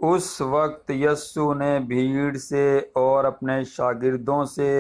اس وقت یسوع نے بھیڑ سے اور اپنے شاگردوں سے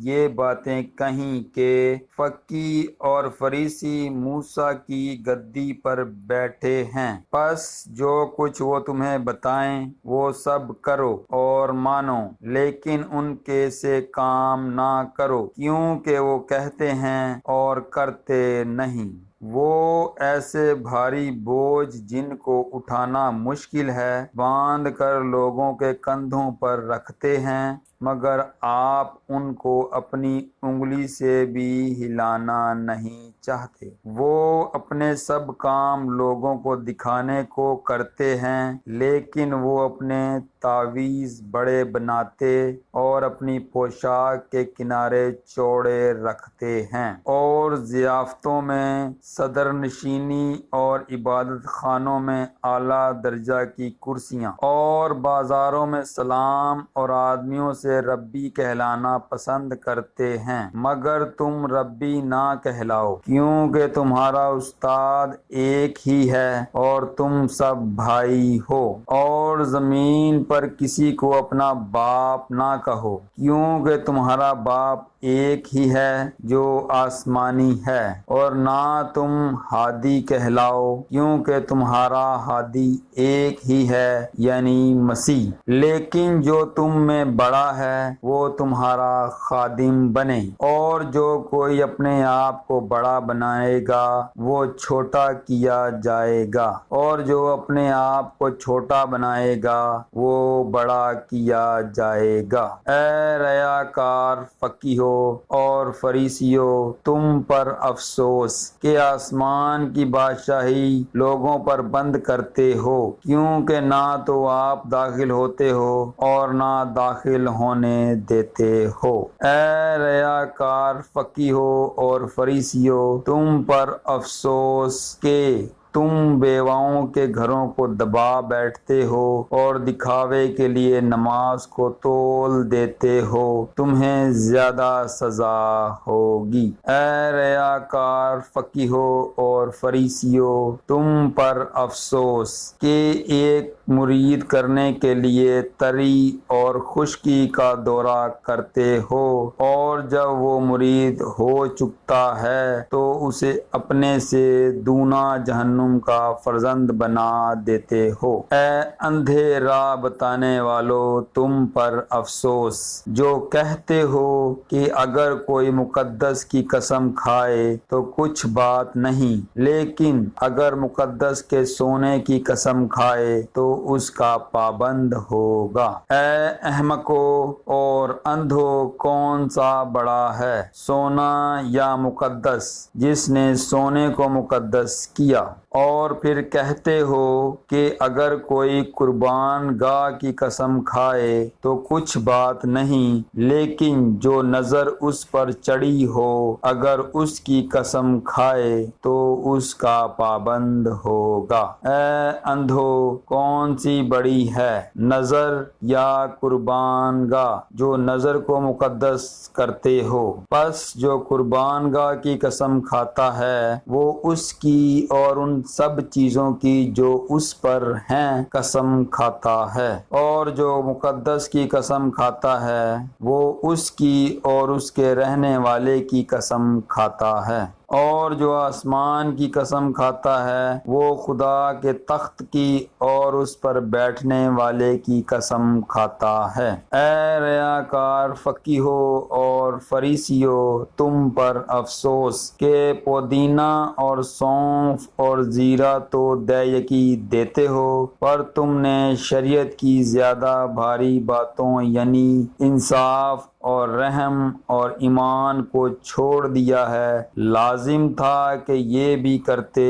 یہ باتیں کہیں کہ فقیہ اور فریسی موسیٰ کی گدی پر بیٹھے ہیں، پس جو کچھ وہ تمہیں بتائیں وہ سب کرو اور مانو، لیکن ان کے سے کام نہ کرو، کیونکہ وہ کہتے ہیں اور کرتے نہیں۔ وہ ایسے بھاری بوجھ جن کو اٹھانا مشکل ہے باندھ کر لوگوں کے کندھوں پر رکھتے ہیں، مگر آپ ان کو اپنی انگلی سے بھی ہلانا نہیں چاہتے۔ وہ اپنے سب کام لوگوں کو دکھانے کو کرتے ہیں، لیکن وہ اپنے تعویذ بڑے بناتے اور اپنی پوشاک کے کنارے چوڑے رکھتے ہیں، اور ضیافتوں میں صدر نشینی اور عبادت خانوں میں اعلیٰ درجہ کی کرسیاں اور بازاروں میں سلام اور آدمیوں سے ربی کہلانا پسند کرتے ہیں، مگر تم ربی نہ کہلاؤ، کیونکہ تمہارا استاد ایک ہی ہے اور تم سب بھائی ہو۔ اور زمین پر کسی کو اپنا باپ نہ کہو، کیونکہ تمہارا باپ ایک ہی ہے جو آسمانی ہے، اور نہ تم ہادی کہلاؤ، کیونکہ تمہارا ہادی ایک ہی ہے یعنی مسیح، لیکن جو تم میں بڑا ہے وہ تمہارا خادم بنے۔ اور جو کوئی اپنے آپ کو بڑا بنائے گا وہ چھوٹا کیا جائے گا، اور جو اپنے آپ کو چھوٹا بنائے گا وہ بڑا کیا جائے گا۔ اے ریاکار فقیہوں اور فریسیوں، تم پر افسوس کہ آسمان کی بادشاہی لوگوں پر بند کرتے ہو، کیونکہ نہ تو آپ داخل ہوتے ہو اور نہ داخل ہونے دیتے ہو۔ اے ریاکار فقیہوں اور فریسیوں، تم پر افسوس کہ تم بیواؤں کے گھروں کو دبا بیٹھتے ہو اور دکھاوے کے لیے نماز کو تول دیتے ہو، تمہیں زیادہ سزا ہوگی۔ اے ریاکار فقیہوں اور فریسیوں، تم پر افسوس کہ ایک مرید کرنے کے لیے تری اور خشکی کا دورہ کرتے ہو، اور جب وہ مرید ہو چکتا ہے تو اسے اپنے سے دونا جہنم کا فرزند بنا دیتے ہو۔ اے اندھے راہ بتانے والو، تم پر افسوس جو کہتے ہو کہ اگر کوئی مقدس کی قسم کھائے تو کچھ بات نہیں، لیکن اگر مقدس کے سونے کی قسم کھائے تو اس کا پابند ہوگا۔ اے احمقوں اور اندھوں، کون سا بڑا ہے، سونا یا مقدس جس نے سونے کو مقدس کیا؟ اور پھر کہتے ہو کہ اگر کوئی قربان گاہ کی قسم کھائے تو کچھ بات نہیں، لیکن جو نظر اس پر چڑھی ہو اگر اس کی قسم کھائے تو اس کا پابند ہوگا۔ اے اندھو، کون سی بڑی ہے، نظر یا قربان گاہ جو نظر کو مقدس کرتے ہو؟ پس جو قربان گاہ کی قسم کھاتا ہے وہ اس کی اور ان سب چیزوں کی جو اس پر ہیں قسم کھاتا ہے، اور جو مقدس کی قسم کھاتا ہے وہ اس کی اور اس کے رہنے والے کی قسم کھاتا ہے، اور جو آسمان کی قسم کھاتا ہے وہ خدا کے تخت کی اور اس پر بیٹھنے والے کی قسم کھاتا ہے۔ اے ریاکار فقیہوں اور فریسیوں، تم پر افسوس کہ پودینہ اور سونف اور زیرہ تو دیکی دیتے ہو، پر تم نے شریعت کی زیادہ بھاری باتوں یعنی انصاف اور رحم اور ایمان کو چھوڑ دیا ہے۔ لازم تھا کہ یہ بھی کرتے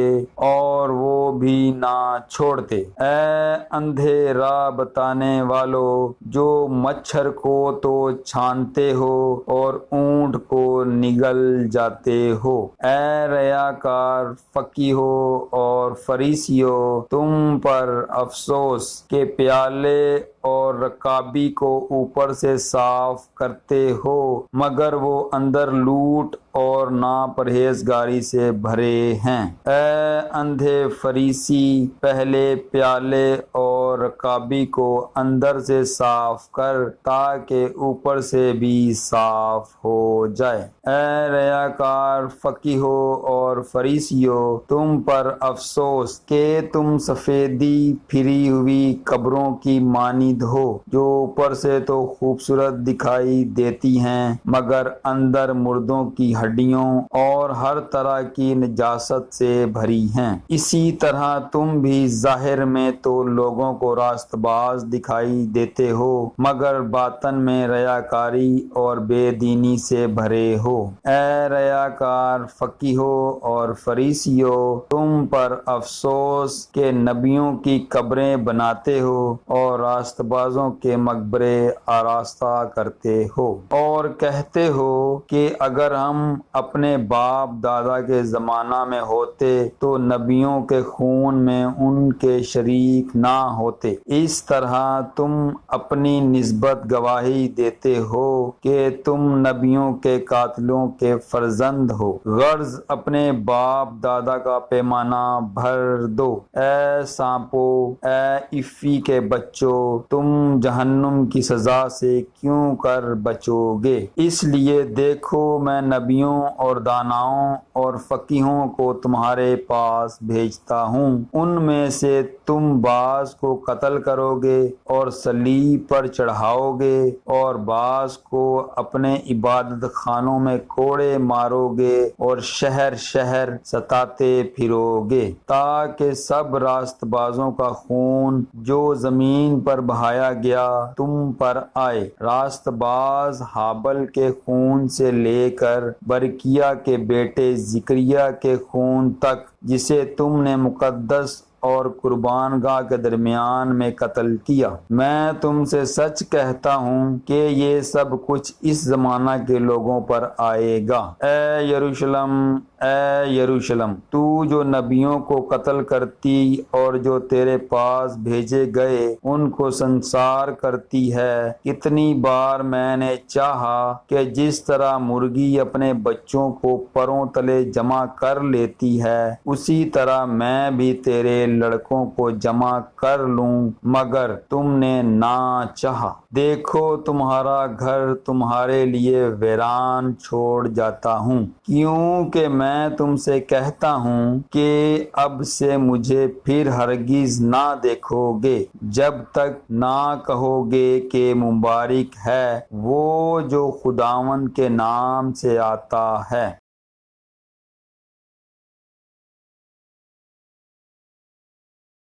اور وہ بھی نہ چھوڑتے۔ اے اندھے راہ بتانے والو، جو مچھر کو تو چھانتے ہو اور اونٹ کو نگل جاتے ہو۔ اے ریاکار فقیہوں اور فریسیوں، تم پر افسوس کہ پیالے اور رکابی کو اوپر سے صاف کرتے ہو، مگر وہ اندر لوٹ اور ناپرہیزگاری سے بھرے ہیں۔ اے اندھے فریسی، پہلے پیالے اور اور رکابی کو اندر سے صاف کر تاکہ اوپر سے بھی صاف ہو جائے۔ اے ریاکار فقیہو اور فریسیو، تم پر افسوس کہ تم سفیدی پھری ہوئی قبروں کی مانند ہو، جو اوپر سے تو خوبصورت دکھائی دیتی ہیں مگر اندر مردوں کی ہڈیوں اور ہر طرح کی نجاست سے بھری ہیں۔ اسی طرح تم بھی ظاہر میں تو لوگوں کو راست باز دکھائی دیتے ہو مگر باطن میں ریاکاری اور بے دینی سے بھرے ہو۔ اے ریاکار فقیہو اور فریسیو، تم پر افسوس کہ نبیوں کی قبریں بناتے ہو اور راست بازوں کے مقبرے آراستہ کرتے ہو، اور کہتے ہو کہ اگر ہم اپنے باپ دادا کے زمانہ میں ہوتے تو نبیوں کے خون میں ان کے شریک نہ ہوتے۔ اس طرح تم اپنی نسبت گواہی دیتے ہو کہ تم نبیوں کے قاتلوں کے فرزند ہو۔ غرض اپنے باپ دادا کا پیمانہ بھر دو۔ اے سانپو، اے افی کے بچوں، تم جہنم کی سزا سے کیوں کر بچو گے؟ اس لیے دیکھو میں نبیوں اور داناؤں اور فقیہوں کو تمہارے پاس بھیجتا ہوں، ان میں سے تم بعض کو قتل کرو گے اور صلیب پر چڑھاؤ گے اور بعض کو اپنے عبادت خانوں میں کوڑے مارو گے اور شہر شہر ستاتے پھرو گے، تاکہ سب راست بازوں کا خون جو زمین پر بہایا گیا تم پر آئے، راست باز ہابل کے خون سے لے کر برکیہ کے بیٹے زکریا کے خون تک، جسے تم نے مقدس اور قربان گاہ کے درمیان میں قتل کیا۔ میں تم سے سچ کہتا ہوں کہ یہ سب کچھ اس زمانہ کے لوگوں پر آئے گا۔ اے یروشلم، اے یروشلم، تو جو نبیوں کو قتل کرتی اور جو تیرے پاس بھیجے گئے ان کو سنسار کرتی ہے، کتنی بار میں نے چاہا کہ جس طرح مرغی اپنے بچوں کو پروں تلے جمع کر لیتی ہے اسی طرح میں بھی تیرے لڑکوں کو جمع کر لوں، مگر تم نے نہ چاہا۔ دیکھو تمہارا گھر تمہارے لیے ویران چھوڑ جاتا ہوں، کیونکہ میں تم سے کہتا ہوں کہ اب سے مجھے پھر ہرگز نہ دیکھو گے، جب تک نہ کہو گے کہ مبارک ہے وہ جو خداوند کے نام سے آتا ہے۔